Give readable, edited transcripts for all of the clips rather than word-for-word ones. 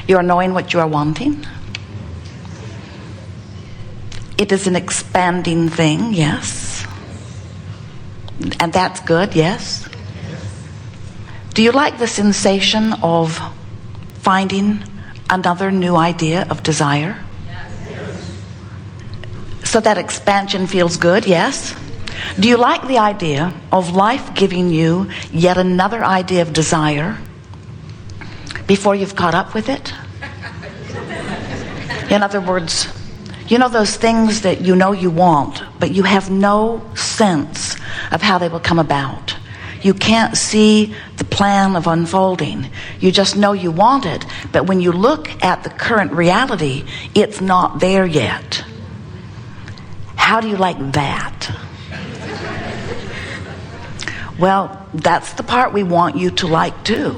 You are knowing what you are wanting. It is an expanding thing, yes. And that's good, yes. Do you like the sensation of finding another new idea of desire? So that expansion feels good, yes. Do you like the idea of life giving you yet another idea of desire before you've caught up with it? In other words, you know those things that you know you want, but you have no sense of how they will come about. You can't see the plan of unfolding. You just know you want it, but when you look at the current reality, it's not there yet. How do you like that? Well, that's the part we want you to like too.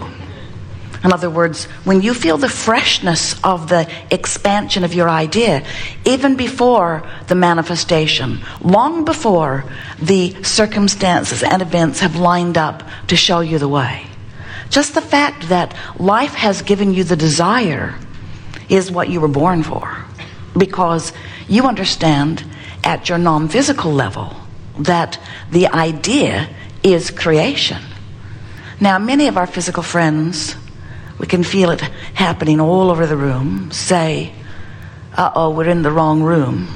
In other words, when you feel the freshness of the expansion of your idea, even before the manifestation, long before the circumstances and events have lined up to show you the way, just the fact that life has given you the desire is what you were born for, because you understand at your non-physical level that the idea is creation. Now, many of our physical friends, we can feel it happening all over the room, say, uh-oh, we're in the wrong room.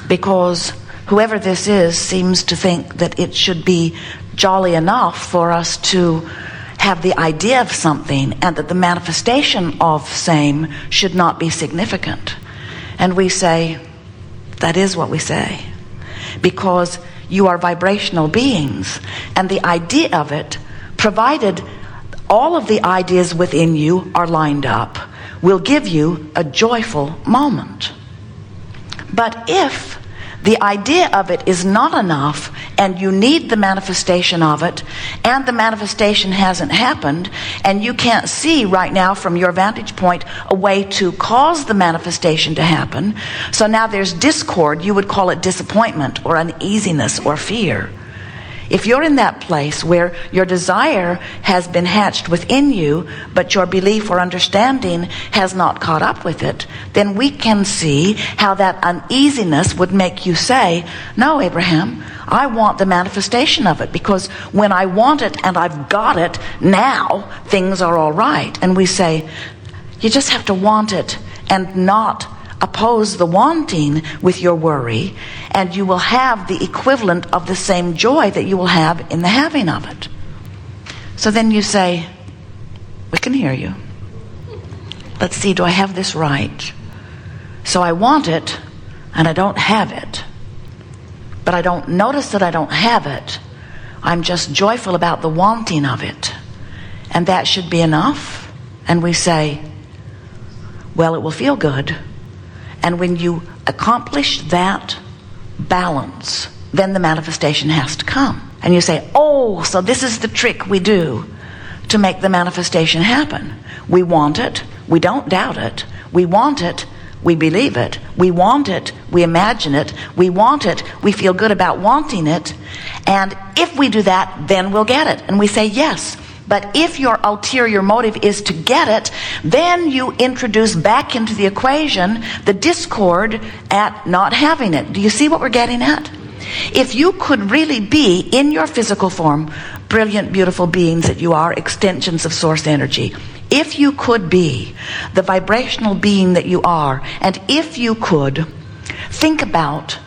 Because whoever this is seems to think that it should be jolly enough for us to have the idea of something, and that the manifestation of same should not be significant. And we say, that is what we say. Because you are vibrational beings, and the idea of it, provided all of the ideas within you are lined up, will give you a joyful moment. But if the idea of it is not enough, and you need the manifestation of it, and the manifestation hasn't happened, and you can't see right now from your vantage point a way to cause the manifestation to happen, so now there's discord. You would call it disappointment or uneasiness or fear. If you're in that place where your desire has been hatched within you, but your belief or understanding has not caught up with it, then we can see how that uneasiness would make you say, no, Abraham, I want the manifestation of it, because when I want it and I've got it, now things are all right. And we say, you just have to want it and not oppose the wanting with your worry, and you will have the equivalent of the same joy that you will have in the having of it. So then you say, we can hear you. Let's see, do I have this right? So I want it and I don't have it, but I don't notice that I don't have it. I'm just joyful about the wanting of it, and that should be enough. And we say, well, it will feel good. And when you accomplish that balance, then the manifestation has to come. And you say, oh, so this is the trick we do to make the manifestation happen. We want it, we don't doubt it. We want it, we believe it. We want it, we imagine it. We want it, we feel good about wanting it. And if we do that, then we'll get it. And we say, yes. But if your ulterior motive is to get it, then you introduce back into the equation the discord at not having it. Do you see what we're getting at? If you could really be, in your physical form, brilliant, beautiful beings that you are, extensions of source energy, if you could be the vibrational being that you are, and if you could think about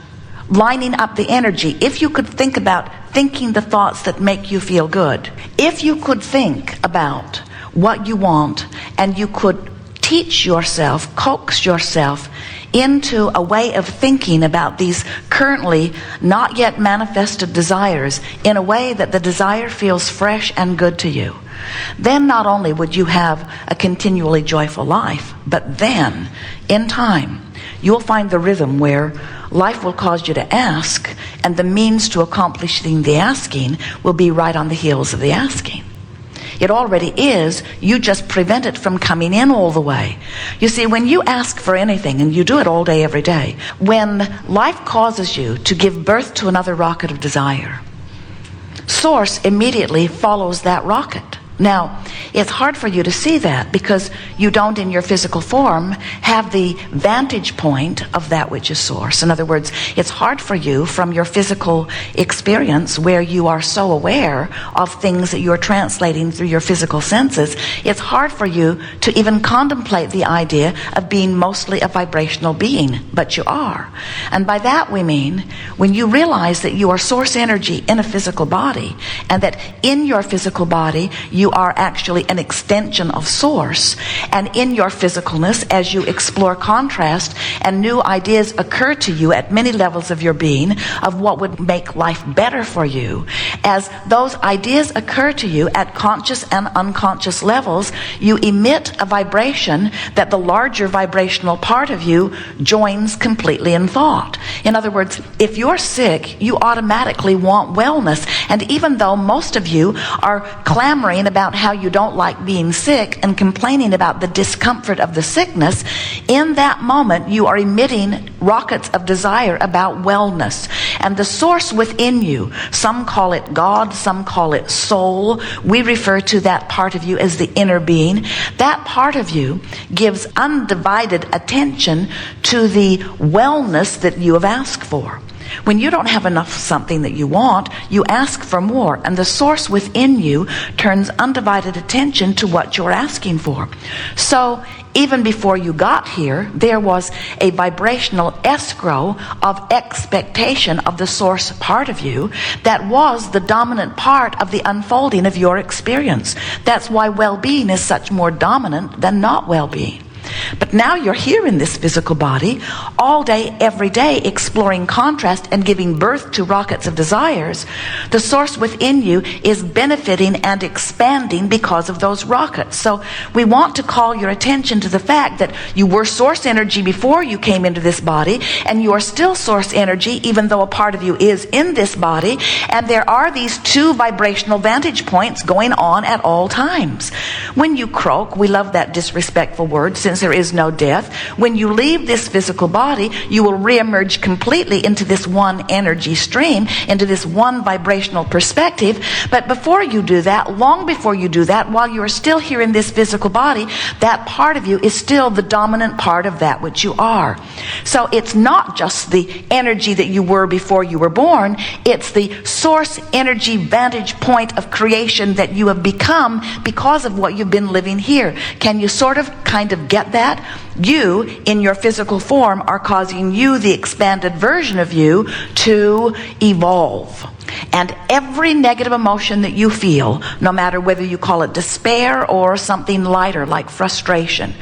lining up the energy, if you could think about thinking the thoughts that make you feel good, if you could think about what you want, and you could teach yourself, coax yourself into a way of thinking about these currently not yet manifested desires in a way that the desire feels fresh and good to you, then not only would you have a continually joyful life, but then in time you'll find the rhythm where life will cause you to ask, and the means to accomplishing the asking will be right on the heels of the asking. It already is, you just prevent it from coming in all the way. You see, when you ask for anything, and you do it all day, every day, when life causes you to give birth to another rocket of desire, Source immediately follows that rocket. Now, it's hard for you to see that because you don't in your physical form have the vantage point of that which is source. In other words, it's hard for you from your physical experience where you are so aware of things that you're translating through your physical senses. It's hard for you to even contemplate the idea of being mostly a vibrational being, but you are. And by that we mean when you realize that you are source energy in a physical body and that in your physical body you are actually an extension of source, and in your physicalness as you explore contrast and new ideas occur to you at many levels of your being of what would make life better for you, as those ideas occur to you at conscious and unconscious levels, you emit a vibration that the larger vibrational part of you joins completely in thought. In other words, if you're sick, you automatically want wellness, and even though most of you are clamoring about how you don't like being sick and complaining about the discomfort of the sickness, in that moment you are emitting rockets of desire about wellness. And the source within you, some call it God, some call it soul. We refer to that part of you as the inner being. That part of you gives undivided attention to the wellness that you have asked for. When you don't have enough of something that you want, you ask for more, and the source within you turns undivided attention to what you're asking for. So even before you got here, there was a vibrational escrow of expectation of the source part of you that was the dominant part of the unfolding of your experience. That's why well-being is such more dominant than not well-being. But now you're here in this physical body all day, every day, exploring contrast and giving birth to rockets of desires. The source within you is benefiting and expanding because of those rockets. So we want to call your attention to the fact that you were source energy before you came into this body, and you are still source energy even though a part of you is in this body, and there are these two vibrational vantage points going on at all times. When you croak, we love that disrespectful word since there is no death. When you leave this physical body, you will reemerge completely into this one energy stream, into this one vibrational perspective. But before you do that, long before you do that, while you are still here in this physical body, that part of you is still the dominant part of that which you are. So it's not just the energy that you were before you were born, it's the source energy vantage point of creation that you have become because of what you've been living here. Can you sort of kind of get that? You, in your physical form, are causing you, the expanded version of you, to evolve. And every negative emotion that you feel, no matter whether you call it despair or something lighter like frustration,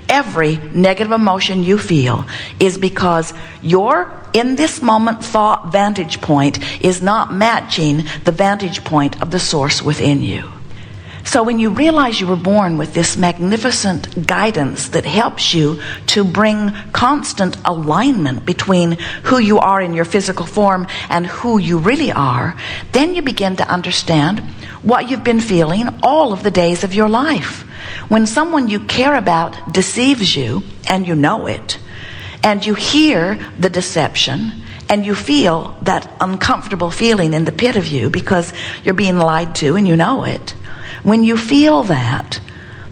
every negative emotion you feel is because your in this moment thought vantage point is not matching the vantage point of the source within you. So when you realize you were born with this magnificent guidance that helps you to bring constant alignment between who you are in your physical form and who you really are, then you begin to understand what you've been feeling all of the days of your life. When someone you care about deceives you, and you know it, and you hear the deception, and you feel that uncomfortable feeling in the pit of you because you're being lied to and you know it, when you feel that,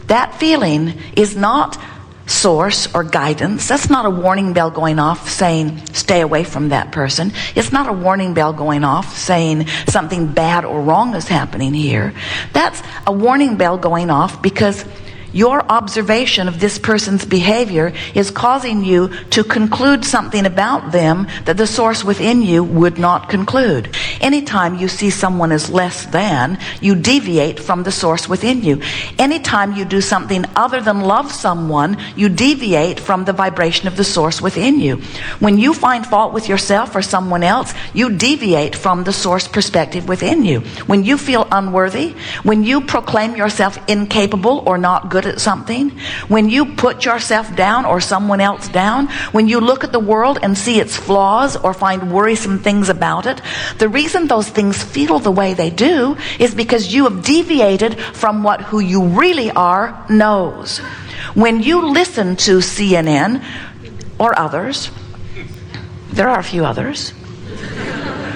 that feeling is not source or guidance. That's not a warning bell going off saying, stay away from that person. It's not a warning bell going off saying something bad or wrong is happening here. That's a warning bell going off because your observation of this person's behavior is causing you to conclude something about them that the source within you would not conclude. Anytime you see someone as less than, you deviate from the source within you. Anytime you do something other than love someone, you deviate from the vibration of the source within you. When you find fault with yourself or someone else, you deviate from the source perspective within you. When you feel unworthy, when you proclaim yourself incapable or not good at something, when you put yourself down or someone else down, when you look at the world and see its flaws or find worrisome things about it, the reason those things feel the way they do is because you have deviated from what who you really are knows. When you listen to CNN or others, there are a few others,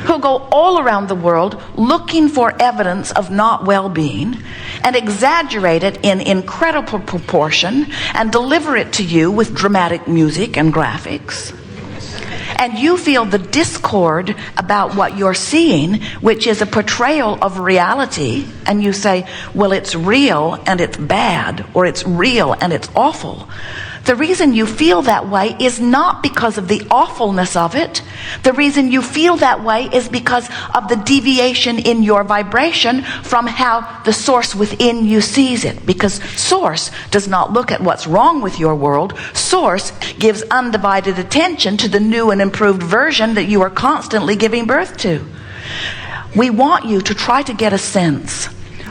who go all around the world looking for evidence of not well-being and exaggerate it in incredible proportion and deliver it to you with dramatic music and graphics. And you feel the discord about what you're seeing, which is a portrayal of reality, and you say, well, it's real and it's bad, or it's real and it's awful. The reason you feel that way is not because of the awfulness of it. The reason you feel that way is because of the deviation in your vibration from how the source within you sees it. Because source does not look at what's wrong with your world. Source gives undivided attention to the new and improved version that you are constantly giving birth to. We want you to try to get a sense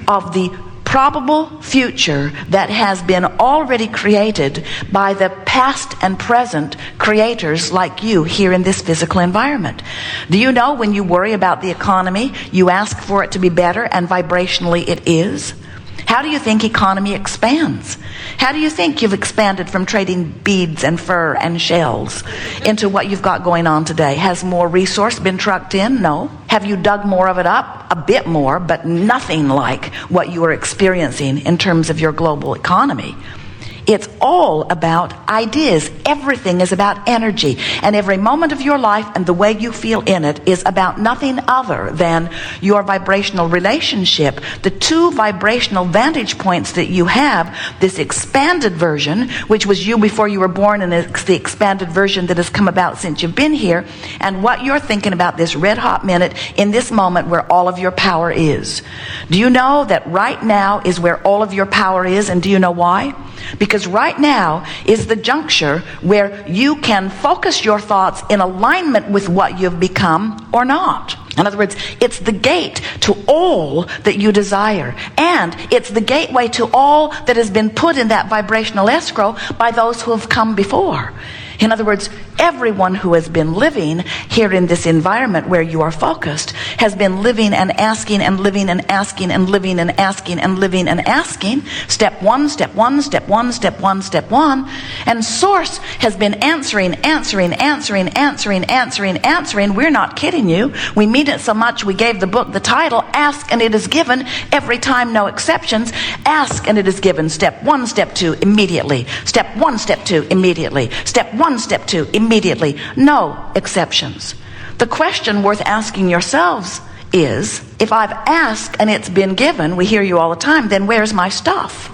of the probable future that has been already created by the past and present creators like you here in this physical environment. Do you know when you worry about the economy, you ask for it to be better, and vibrationally it is? How do you think economy expands? How do you think you've expanded from trading beads and fur and shells into what you've got going on today? Has more resource been trucked in? No. Have you dug more of it up? A bit more, but nothing like what you are experiencing in terms of your global economy. It's all about ideas. Everything is about energy. And every moment of your life and the way you feel in it is about nothing other than your vibrational relationship. The two vibrational vantage points that you have, this expanded version, which was you before you were born, and it's the expanded version that has come about since you've been here, and what you're thinking about this red hot minute in this moment where all of your power is. Do you know that right now is where all of your power is? And do you know why? Because right now is the juncture where you can focus your thoughts in alignment with what you've become or not. In other words, it's the gate to all that you desire. And it's the gateway to all that has been put in that vibrational escrow by those who have come before. In other words, everyone who has been living here in this environment where you are focused has been living and asking and living and asking and living and asking and living and asking. Step one, step one, step one, step one, step one. And Source has been answering. We're not kidding you. We mean it so much we gave the book the title, Ask and It Is Given. Every time, no exceptions. Ask and it is given. Step one, step two, immediately. Step one, step two, immediately. Step one, step two, immediately. No exceptions. The question worth asking yourselves is, if I've asked and it's been given, we hear you all the time, then where's my stuff?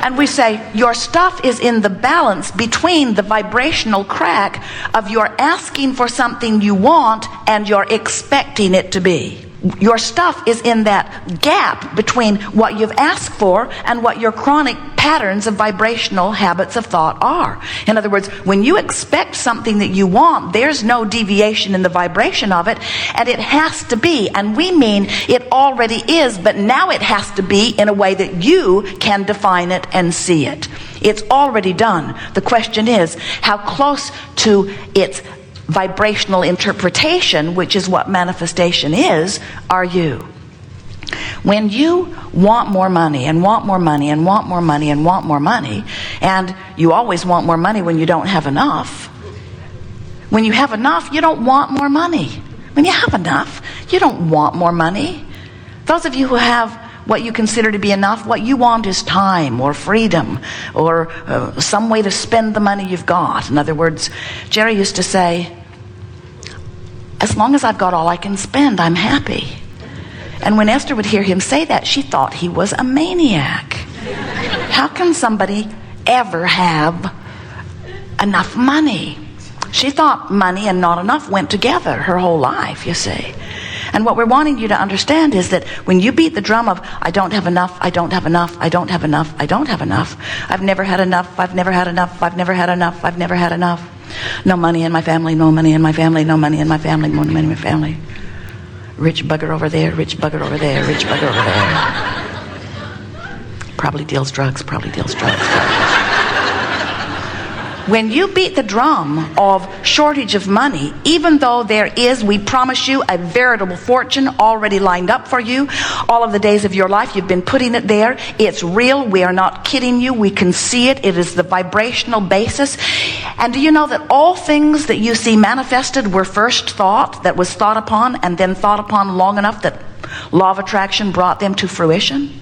And we say, your stuff is in the balance between the vibrational crack of your asking for something you want and you're expecting it to be. Your stuff is in that gap between what you've asked for and what your chronic patterns of vibrational habits of thought are. In other words, when you expect something that you want, there's no deviation in the vibration of it, and it has to be, and we mean it already is, but now it has to be in a way that you can define it and see it. It's already done. The question is, how close to its vibrational interpretation, which is what manifestation is, are you? When you want more money and want more money and want more money and want more money, and you always want more money when you don't have enough. When you have enough, you don't want more money. When you have enough, you don't want more money. Those of you who have what you consider to be enough, what you want is time or freedom or some way to spend the money you've got. In other words, Jerry used to say, as long as I've got all I can spend, I'm happy. And when Esther would hear him say that, she thought he was a maniac. How can somebody ever have enough money? She thought money and not enough went together her whole life, you see. And what we're wanting you to understand is that when you beat the drum of, I don't have enough, I don't have enough, I don't have enough, I don't have enough, I've never had enough, I've never had enough, I've never had enough, I've never had enough. No money in my family, no money in my family, no money in my family, no money in my family. Rich bugger over there, rich bugger over there, rich bugger over there. Probably deals drugs, probably deals drugs. When you beat the drum of shortage of money, even though there is, we promise you, a veritable fortune already lined up for you, all of the days of your life, you've been putting it there. It's real. We are not kidding you. We can see it. It is the vibrational basis. And do you know that all things that you see manifested were first thought, that was thought upon, and then thought upon long enough that law of attraction brought them to fruition?